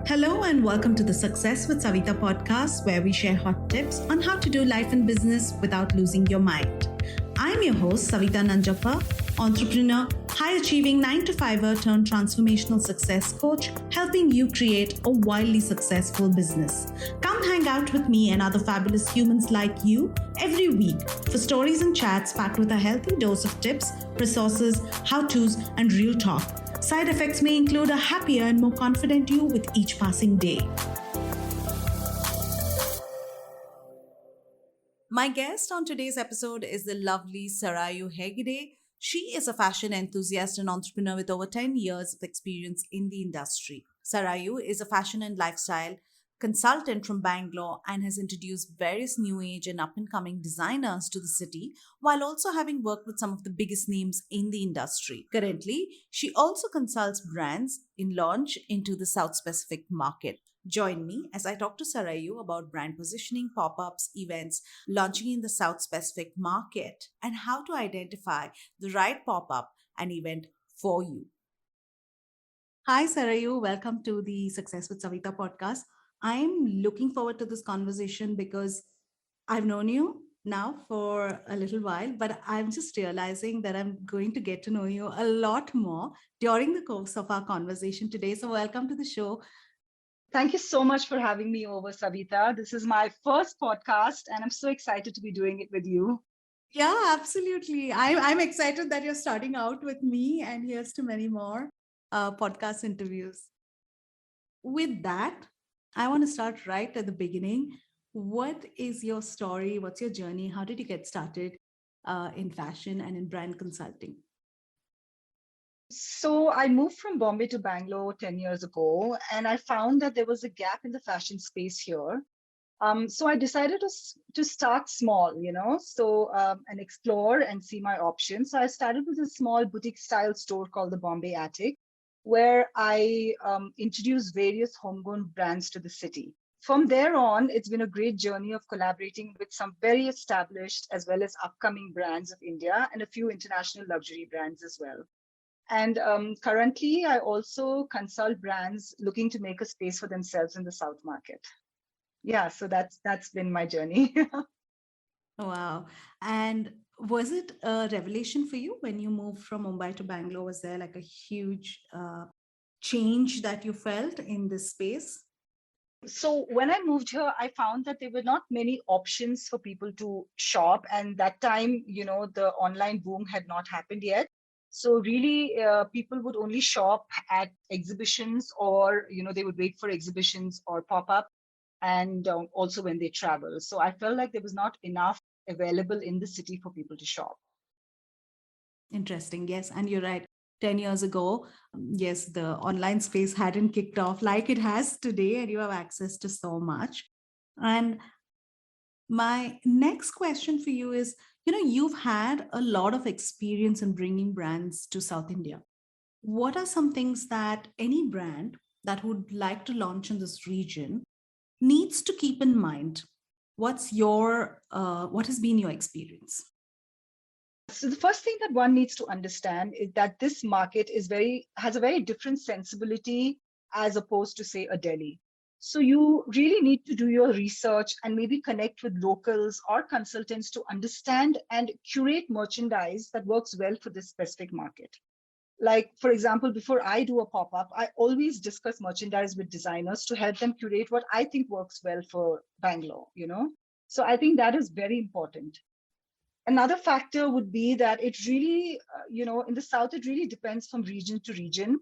Hello and welcome to the Success with Savita podcast, where we share hot tips on how to do life and business without losing your mind. I'm your host, Savita Nanjappa, entrepreneur, high-achieving 9-to-5er turned transformational success coach, helping you create a wildly successful business. Come hang out with me and other fabulous humans like you every week for stories and chats packed with a healthy dose of tips, resources, how-tos, and real talk. Side effects may include a happier and more confident you with each passing day. My guest on today's episode is the lovely Sarayu Hegde. She is a fashion enthusiast and entrepreneur with over 10 years of experience in the industry. Sarayu is a fashion and lifestyle consultant from Bangalore and has introduced various new age and up and coming designers to the city while also having worked with some of the biggest names in the industry. Currently, she also consults brands in launch into the South Pacific market. Join me as I talk to Sarayu about brand positioning, pop ups, events, launching in the South Pacific market, and how to identify the right pop up and event for you. Hi, Sarayu. Welcome to the Success with Savita podcast. I'm looking forward to this conversation because I've known you now for a little while, but I'm just realizing that I'm going to get to know you a lot more during the course of our conversation today. So, welcome to the show. Thank you so much for having me over, Savita. This is my first podcast, and I'm so excited to be doing it with you. Yeah, absolutely. I'm excited that you're starting out with me, and here's to many more podcast interviews. With that, I want to start right at the beginning. What is your story? What's your journey? How did you get started in fashion and in brand consulting? So, I moved from Bombay to Bangalore 10 years ago, and I found that there was a gap in the fashion space here. So, I decided to start small, and explore and see my options. So, I started with a small boutique style store called the Bombay Attic, where I introduced various homegrown brands to the city. From there on, it's been a great journey of collaborating with some very established as well as upcoming brands of India and a few international luxury brands as well. And currently, I also consult brands looking to make a space for themselves in the South market. Yeah, so that's been my journey. Wow. And was it a revelation for you when you moved from Mumbai to Bangalore? Was there like a huge change that you felt in this space? So when I moved here, I found that there were not many options for people to shop. And that time, the online boom had not happened yet. So really, people would only shop at exhibitions or, they would wait for exhibitions or pop up and also when they travel. So I felt like there was not enough available in the city for people to shop. Interesting. Yes. And you're right. 10 years ago, yes, the online space hadn't kicked off like it has today, and you have access to so much. And my next question for you is, you've had a lot of experience in bringing brands to South India. What are some things that any brand that would like to launch in this region needs to keep in mind? What has been your experience? So the first thing that one needs to understand is that this market has a very different sensibility as opposed to, say, a Delhi. So you really need to do your research and maybe connect with locals or consultants to understand and curate merchandise that works well for this specific market. Like, for example, before I do a pop-up, I always discuss merchandise with designers to help them curate what I think works well for Bangalore. So I think that is very important. Another factor would be that it really, in the South, it really depends from region to region.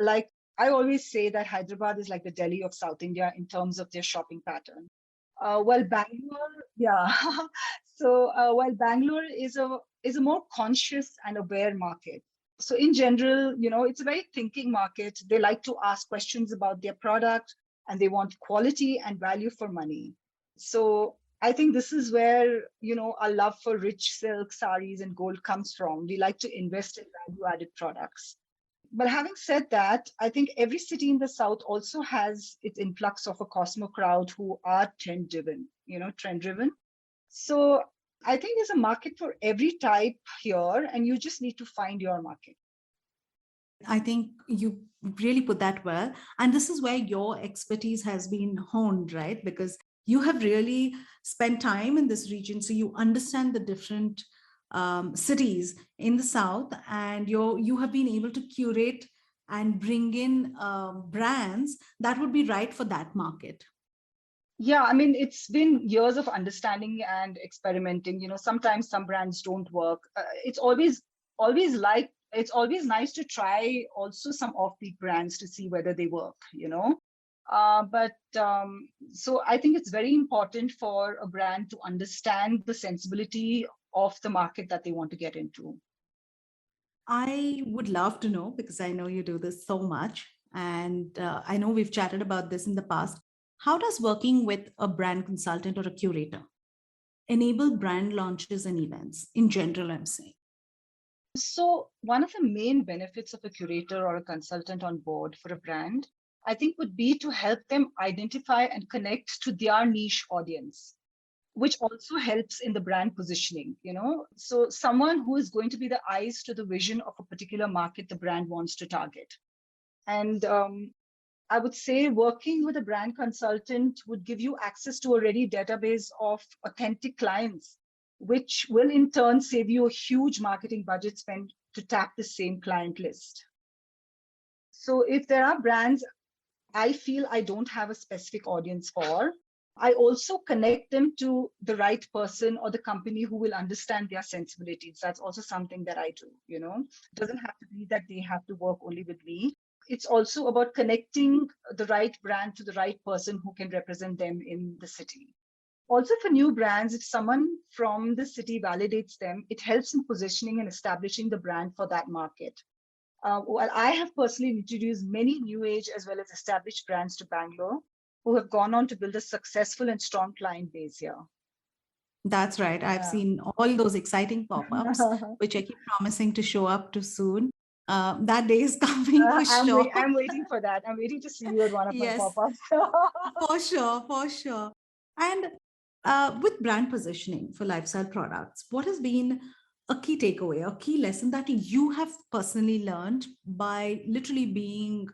Like I always say that Hyderabad is like the Delhi of South India in terms of their shopping pattern. While Bangalore, yeah. While Bangalore is a more conscious and aware market. So in general, it's a very thinking market. They like to ask questions about their product and they want quality and value for money. So I think this is where, our love for rich silk, saris, and gold comes from. We like to invest in value added products. But having said that, I think every city in the South also has its influx of a Cosmo crowd who are trend driven. So I think there's a market for every type here, and you just need to find your market. I think you really put that well. And this is where your expertise has been honed, right? Because you have really spent time in this region. So you understand the different cities in the South, and you have been able to curate and bring in brands that would be right for that market. Yeah, I mean, it's been years of understanding and experimenting. Sometimes some brands don't work. It's always nice to try also some offbeat brands to see whether they work. But so I think it's very important for a brand to understand the sensibility of the market that they want to get into. I would love to know, because I know you do this so much. And I know we've chatted about this in the past. How does working with a brand consultant or a curator enable brand launches and events in general? I'm saying. So, one of the main benefits of a curator or a consultant on board for a brand, I think, would be to help them identify and connect to their niche audience, which also helps in the brand positioning. So, someone who is going to be the eyes to the vision of a particular market the brand wants to target. And I would say working with a brand consultant would give you access to a ready database of authentic clients, which will in turn save you a huge marketing budget spent to tap the same client list. So if there are brands I feel I don't have a specific audience for, I also connect them to the right person or the company who will understand their sensibilities. That's also something that I do. It doesn't have to be that they have to work only with me. It's also about connecting the right brand to the right person who can represent them in the city. Also, for new brands, if someone from the city validates them, it helps in positioning and establishing the brand for that market. Well, I have personally introduced many new age as well as established brands to Bangalore who have gone on to build a successful and strong client base here. That's right. I've Yeah. seen all those exciting pop ups, which I keep promising to show up too soon. That day is coming for sure. I'm waiting for that. I'm waiting to see you at one of my Yes, pop-ups. for sure, for sure. And with brand positioning for lifestyle products, what has been a key takeaway, a key lesson that you have personally learned by literally being,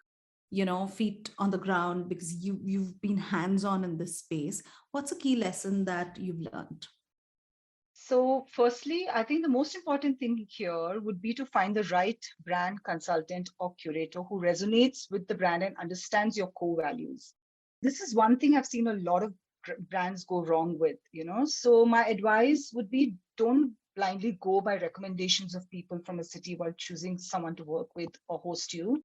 feet on the ground, because you've been hands on in this space? What's a key lesson that you've learned? So, firstly, I think the most important thing here would be to find the right brand consultant or curator who resonates with the brand and understands your core values. This is one thing I've seen a lot of brands go wrong with. So, my advice would be don't blindly go by recommendations of people from a city while choosing someone to work with or host you.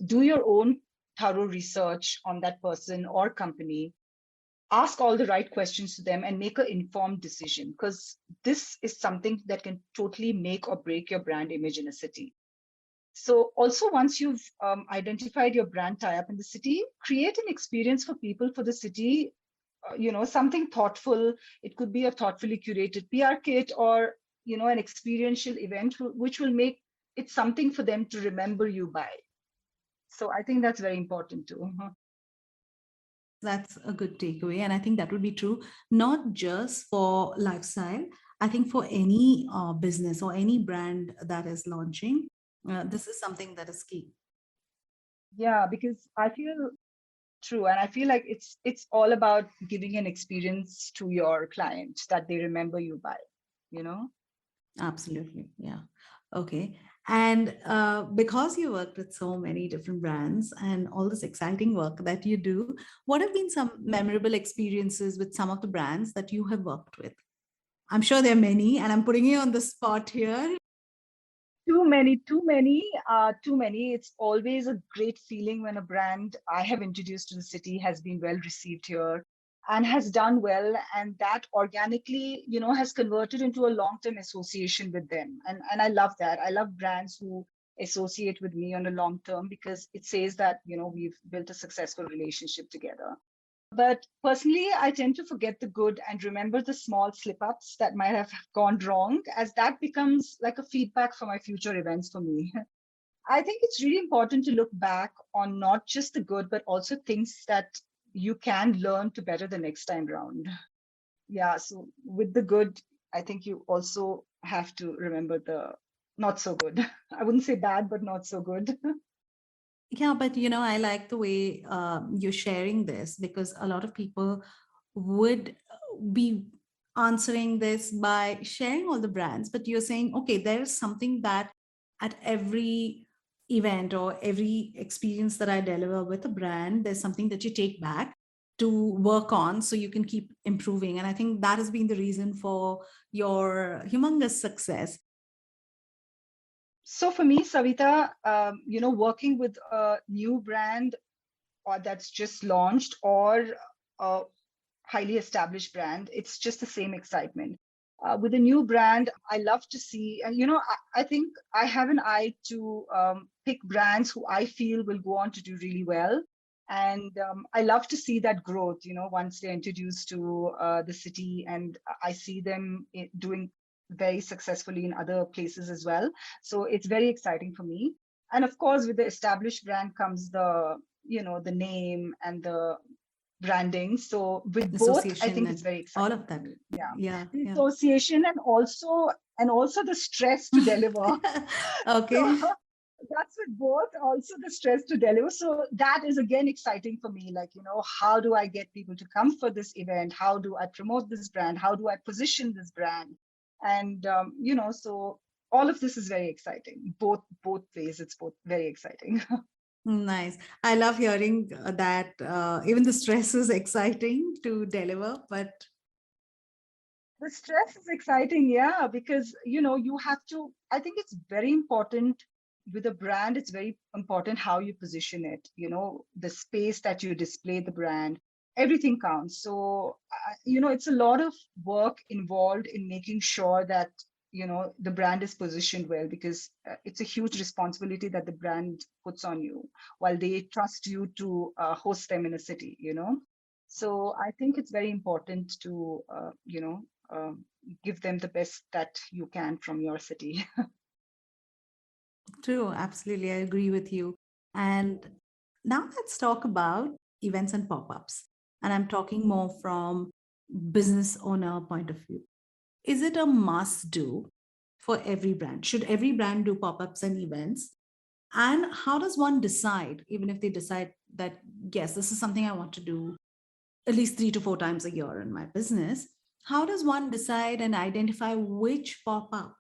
Do your own thorough research on that person or company, ask all the right questions to them and make an informed decision, because this is something that can totally make or break your brand image in a city. So also, once you've identified your brand tie-up in the city, create an experience for people for the city, something thoughtful. It could be a thoughtfully curated PR kit or an experiential event which will make it something for them to remember you by. So I think that's very important too. That's a good takeaway. And I think that would be true, not just for lifestyle. I think for any business or any brand that is launching, this is something that is key. Yeah, because I feel true. And I feel like it's all about giving an experience to your client that they remember you by, you know? Absolutely. Yeah. Okay. And because you worked with so many different brands and all this exciting work that you do, what have been some memorable experiences with some of the brands that you have worked with? I'm sure there are many, and I'm putting you on the spot here. Too many. It's always a great feeling when a brand I have introduced to the city has been well received here and has done well, and that organically, has converted into a long-term association with them. And I love that. I love brands who associate with me on a long term because it says that, we've built a successful relationship together. But personally, I tend to forget the good and remember the small slip ups that might have gone wrong, as that becomes like a feedback for my future events for me. I think it's really important to look back on not just the good, but also things that you can learn to better the next time round. Yeah, so with the good, I think you also have to remember the not so good. I wouldn't say bad, but not so good. Yeah, but I like the way you're sharing this, because a lot of people would be answering this by sharing all the brands. But you're saying, okay, there is something that at every event or every experience that I deliver with a brand, there's something that you take back to work on so you can keep improving. And I think that has been the reason for your humongous success. So for me, Savita, working with a new brand or that's just launched or a highly established brand, it's just the same excitement. With a new brand, I love to see, and I think I have an eye to pick brands who I feel will go on to do really well. And I love to see that growth, once they're introduced to the city, and I see them doing very successfully in other places as well. So it's very exciting for me. And of course, with the established brand comes the name and the branding. So with both, I Association think it's and very all exciting of for that. me. Yeah. Yeah, The yeah. association and also the stress to deliver. Okay. So that's with both, also the stress to deliver. So that is again exciting for me. Like, how do I get people to come for this event? How do I promote this brand? How do I position this brand? And so all of this is very exciting. Both ways, it's both very exciting. Nice. I love hearing that even the stress is exciting to deliver, but The stress is exciting, yeah, because you have to. I think it's very important with a brand. It's very important how you position it. The space that you display the brand, everything counts. So, it's a lot of work involved in making sure that the brand is positioned well, because it's a huge responsibility that the brand puts on you while they trust you to host them in a city. So I think it's very important to give them the best that you can from your city. true, absolutely. I agree with you. And now let's talk about events and pop-ups. And I'm talking more from business owner point of view. Is it a must do for every brand? Should every brand do pop-ups and events? And how does one decide, even if they decide that, yes, this is something I want to do at least 3 to 4 times a year in my business? How does one decide and identify which pop up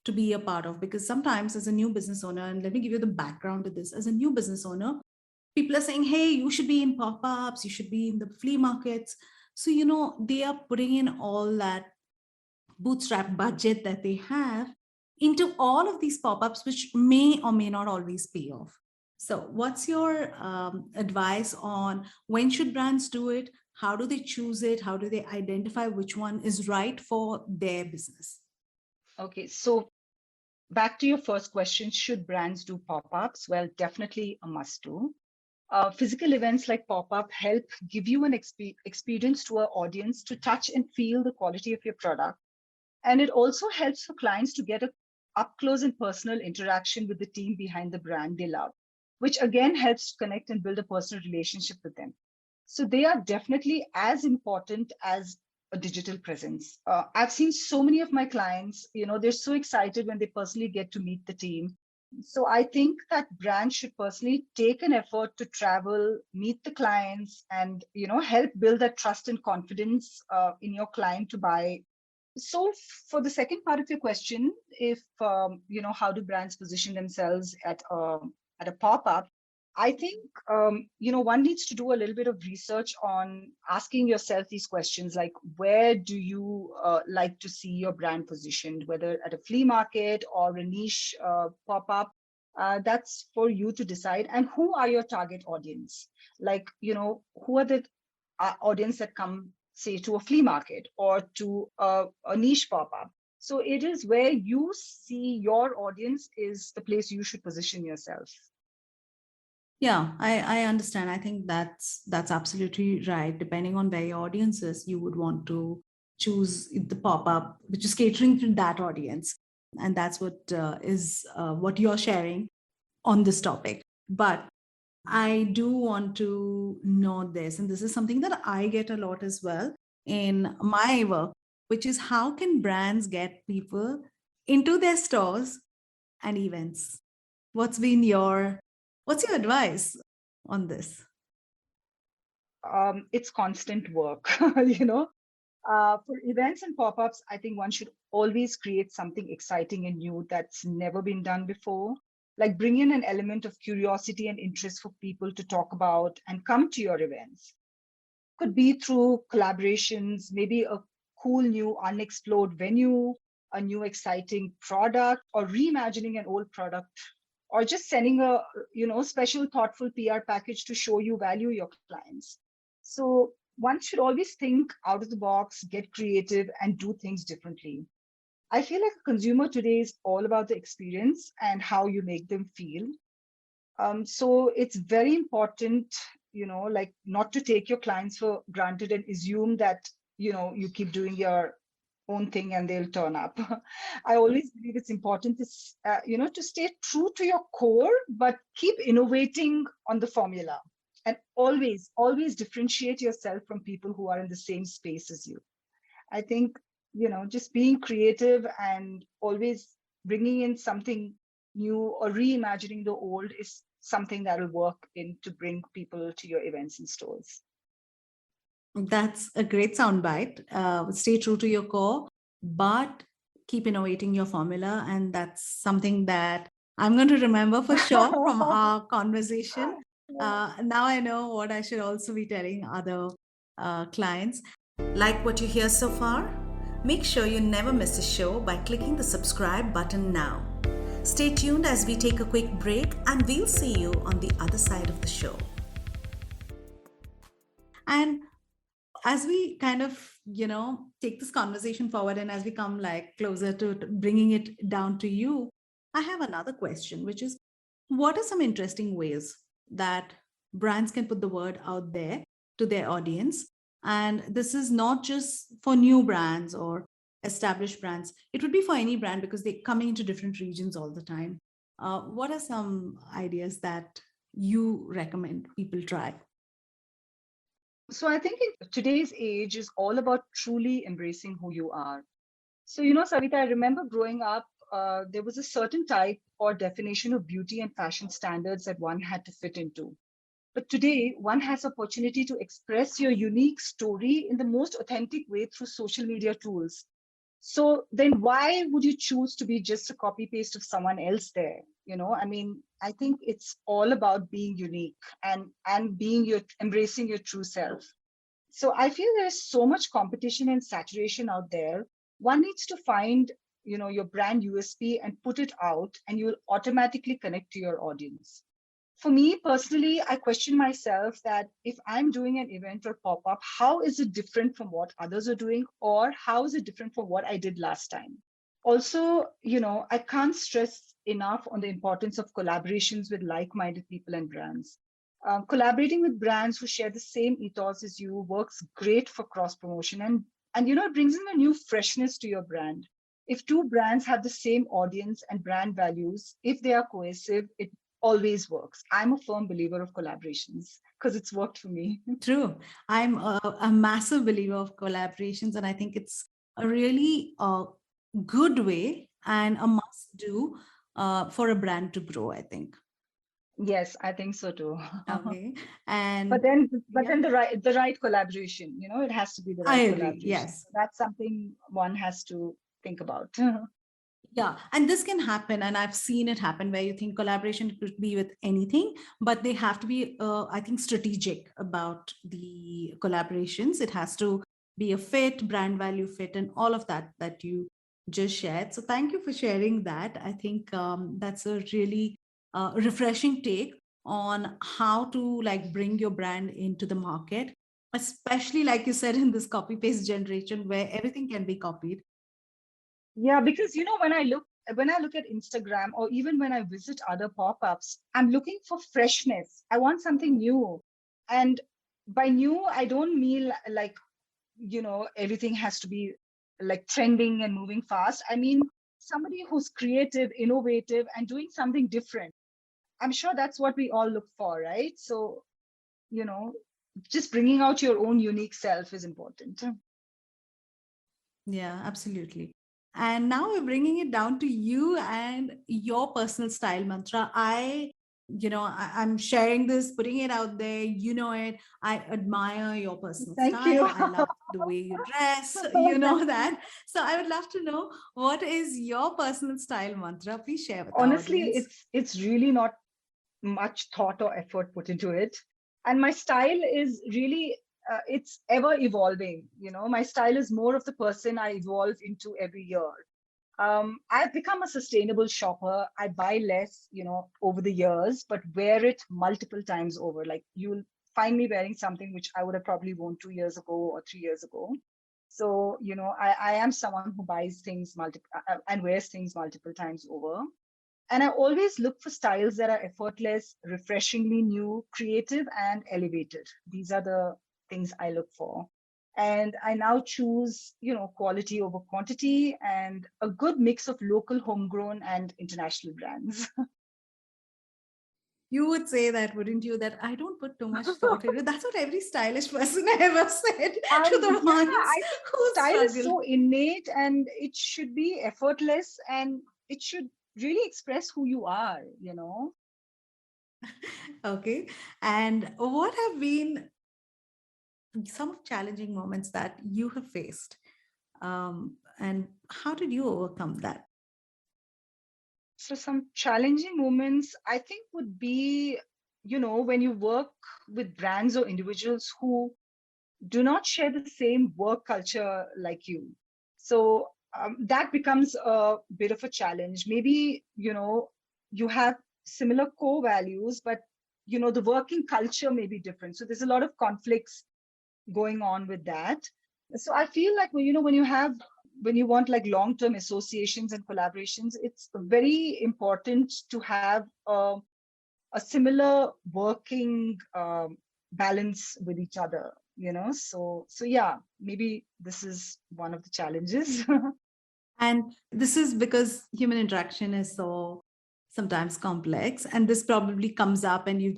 to be a part of? Because sometimes, as a new business owner, and let me give you the background to this, as a new business owner, people are saying, hey, you should be in pop ups, you should be in the flea markets. So, they are putting in all that bootstrap budget that they have into all of these pop-ups, which may or may not always pay off. So what's your advice on when should brands do it? How do they choose it? How do they identify which one is right for their business? Okay, so back to your first question, should brands do pop-ups? Well, definitely a must do. Physical events like pop-up help give you an experience to our audience to touch and feel the quality of your product. And it also helps for clients to get a up close and personal interaction with the team behind the brand they love, which again helps to connect and build a personal relationship with them. So they are definitely as important as a digital presence. I've seen so many of my clients, they're so excited when they personally get to meet the team. So I think that brands should personally take an effort to travel, meet the clients, and help build that trust and confidence in your client to buy. So for the second part of your question, if how do brands position themselves at a pop-up, I think one needs to do a little bit of research on asking yourself these questions, like where do you like to see your brand positioned, whether at a flea market or a niche pop-up. That's for you to decide. And who are your target audience? Like, who are the audience that come, say, to a flea market or to a niche pop-up? So it is where you see your audience is the place you should position yourself. Yeah, I understand. I think that's absolutely right. Depending on where your audience is, you would want to choose the pop-up which is catering to that audience. And that's what is what you're sharing on this topic. But I do want to know this, and this is something that I get a lot as well in my work, which is how can brands get people into their stores and events. What's been your what's your advice on this? It's constant work, you know. For events and pop-ups, I think one should always create something exciting and new that's never been done before. Like bring in an element of curiosity and interest for people to talk about and come to your events. Could be through collaborations, maybe a cool new unexplored venue, a new exciting product, or reimagining an old product, or just sending a special thoughtful PR package to show you value your clients. So one should always think out of the box, get creative, and do things differently. I feel like a consumer today is all about the experience and how you make them feel. So it's very important, like not to take your clients for granted and assume that, you keep doing your own thing and they'll turn up. I always believe it's important to, to stay true to your core, but keep innovating on the formula and always, always differentiate yourself from people who are in the same space as you. I think, just being creative and always bringing in something new or reimagining the old is something that will work in to bring people to your events and stores. That's a great soundbite. Stay true to your core, but keep innovating your formula. And that's something that I'm going to remember for sure from our conversation. Now I know what I should also be telling other clients. Like what you hear so far? Make sure you never miss a show by clicking the subscribe button now. Stay tuned as we take a quick break, and we'll see you on the other side of the show. And as we kind of take this conversation forward, and as we come like closer to bringing it down to you, I have another question, which is, what are some interesting ways that brands can put the word out there to their audience? And this is not just for new brands or established brands, it would be for any brand because they're coming into different regions all the time. What are some ideas that you recommend people try? So I think in today's age is all about truly embracing who you are. So, Savita, I remember growing up, there was a certain type or definition of beauty and fashion standards that one had to fit into. But today, one has opportunity to express your unique story in the most authentic way through social media tools. So then why would you choose to be just a copy paste of someone else there? I mean, I think it's all about being unique and being your embracing your true self. So I feel there's so much competition and saturation out there. One needs to find, your brand USP and put it out, and you'll automatically connect to your audience. For me personally, I question myself that if I'm doing an event or pop up, how is it different from what others are doing, or how is it different from what I did last time? Also, I can't stress enough on the importance of collaborations with like-minded people and brands. Collaborating with brands who share the same ethos as you works great for cross promotion, and it brings in a new freshness to your brand. If two brands have the same audience and brand values, if they are cohesive, it always works. I'm a firm believer of collaborations because it's worked for me. True. I'm a massive believer of collaborations, and I think it's a really good way and a must do for a brand to grow, I think. Yes, I think so too. Okay. but And then but yeah, then the right collaboration, it has to be the I right agree. collaboration. Yes. So that's something one has to think about. Yeah, and this can happen, and I've seen it happen where you think collaboration could be with anything, but they have to be, I think, strategic about the collaborations. It has to be a fit, brand value fit, and all of that that you just shared. So thank you for sharing that. I think that's a really refreshing take on how to like bring your brand into the market, especially like you said in this copy paste generation where everything can be copied. Yeah, because when I look at Instagram, or even when I visit other pop-ups, I'm looking for freshness. I want something new. And by new, I don't mean like, everything has to be like trending and moving fast. I mean somebody who's creative, innovative, and doing something different. I'm sure that's what we all look for, right? So, you know, just bringing out your own unique self is important. Yeah, absolutely. And now we're bringing it down to you and your personal style mantra. I'm sharing this, putting it out there. You know it. I admire your personal Thank you. style. I love the way you dress. Oh, You know thank you. that. So I would love to know, what is your personal style mantra? Please share with our Honestly, audience. it's really not much thought or effort put into it, and my style is really it's ever evolving. My style is more of the person I evolve into every year. I've become a sustainable shopper. I buy less, over the years, but wear it multiple times over. Like, you'll find me wearing something which I would have probably worn 2 years ago or 3 years ago. So, I am someone who buys things and wears things multiple times over. And I always look for styles that are effortless, refreshingly new, creative, and elevated. These are the things I look for. And I now choose, quality over quantity and a good mix of local, homegrown, and international brands. You would say that, wouldn't you? That I don't put too much thought into it. That's what every stylish person ever said to the Yeah, ones I think who style is struggle. so innate and it should be effortless and it should really express who you are. Okay. And what have been some of challenging moments that you have faced? And how did you overcome that? So some challenging moments, I think, would be, when you work with brands or individuals who do not share the same work culture like you. So that becomes a bit of a challenge. Maybe, you have similar core values, but, the working culture may be different. So there's a lot of conflicts going on with that. So I feel like, well, when you want like long-term associations and collaborations, it's very important to have a similar working balance with each other. So yeah, maybe this is one of the challenges. And this is because human interaction is so sometimes complex, and this probably comes up, and it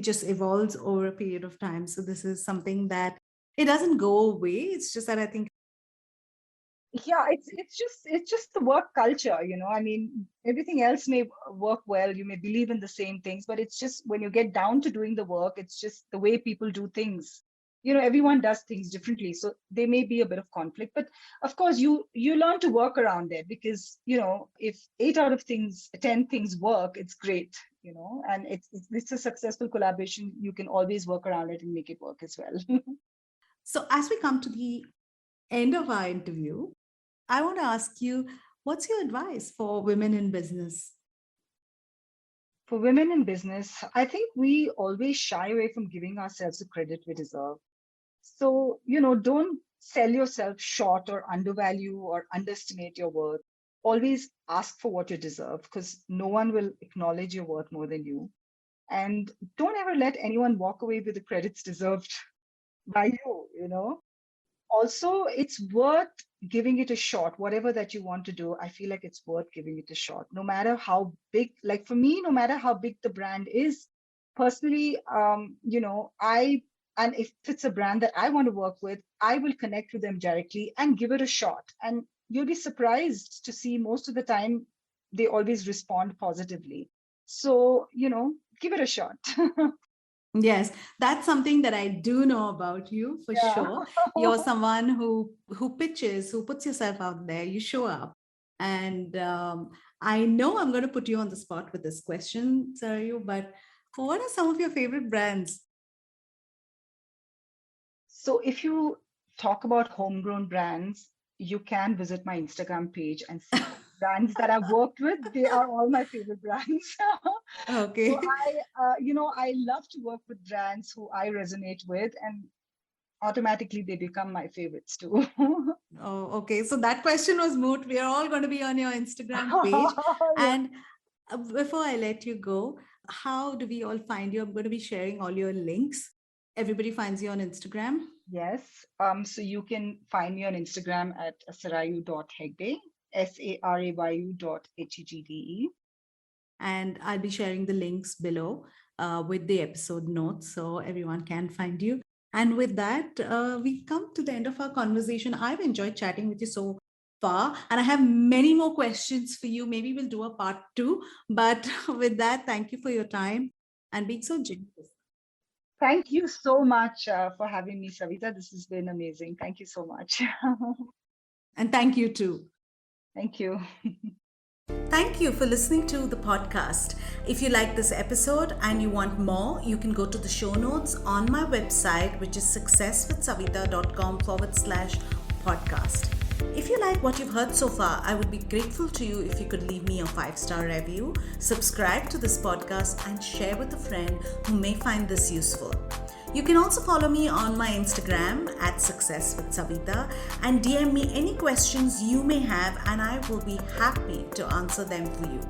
just evolves over a period of time. So this is something that it doesn't go away. It's just that I think. Yeah, it's just the work culture. I mean, everything else may work well, you may believe in the same things, but it's just when you get down to doing the work, it's just the way people do things. Everyone does things differently, so there may be a bit of conflict, but of course you learn to work around it, because if 8 out of 10 things work, it's great. And it's a successful collaboration. You can always work around it and make it work as well. So as we come to the end of our interview, I want to ask you, what's your advice for women in business? For women in business, I think we always shy away from giving ourselves the credit we deserve. So, don't sell yourself short or undervalue or underestimate your worth. Always ask for what you deserve, because no one will acknowledge your worth more than you. And don't ever let anyone walk away with the credits deserved by you. Also, it's worth giving it a shot. Whatever that you want to do, I feel like it's worth giving it a shot, no matter how big. Like, for me, no matter how big the brand is, personally, I and if it's a brand that I want to work with, I will connect with them directly and give it a shot, and you'll be surprised to see most of the time they always respond positively. So, give it a shot. Yes, that's something that I do know about you for Yeah. sure. You're someone who pitches, who puts yourself out there. You show up, and I know I'm going to put you on the spot with this question, Sarayu. But what are some of your favorite brands? So if you talk about homegrown brands, you can visit my Instagram page and see all the brands that I've worked with. They are all my favorite brands. So Okay. I love to work with brands who I resonate with, and automatically they become my favorites too. Oh, okay. So that question was moot. We are all going to be on your Instagram page. Yeah. And before I let you go, how do we all find you? I'm going to be sharing all your links. Everybody finds you on Instagram. Yes. So you can find me on Instagram at sarayu.hegde, sarayu.hegde. And I'll be sharing the links below with the episode notes so everyone can find you. And with that, we come to the end of our conversation. I've enjoyed chatting with you so far. And I have many more questions for you. Maybe we'll do a part two. But with that, thank you for your time and being so generous. Thank you so much for having me, Savita. This has been amazing. Thank you so much. And thank you too. Thank you. Thank you for listening to the podcast. If you like this episode and you want more, you can go to the show notes on my website, which is successwithsavita.com/podcast. If you like what you've heard so far, I would be grateful to you if you could leave me a 5-star review, subscribe to this podcast, and share with a friend who may find this useful. You can also follow me on my Instagram at Success with Savita and DM me any questions you may have, and I will be happy to answer them for you.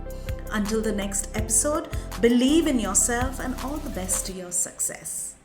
Until the next episode, believe in yourself and all the best to your success.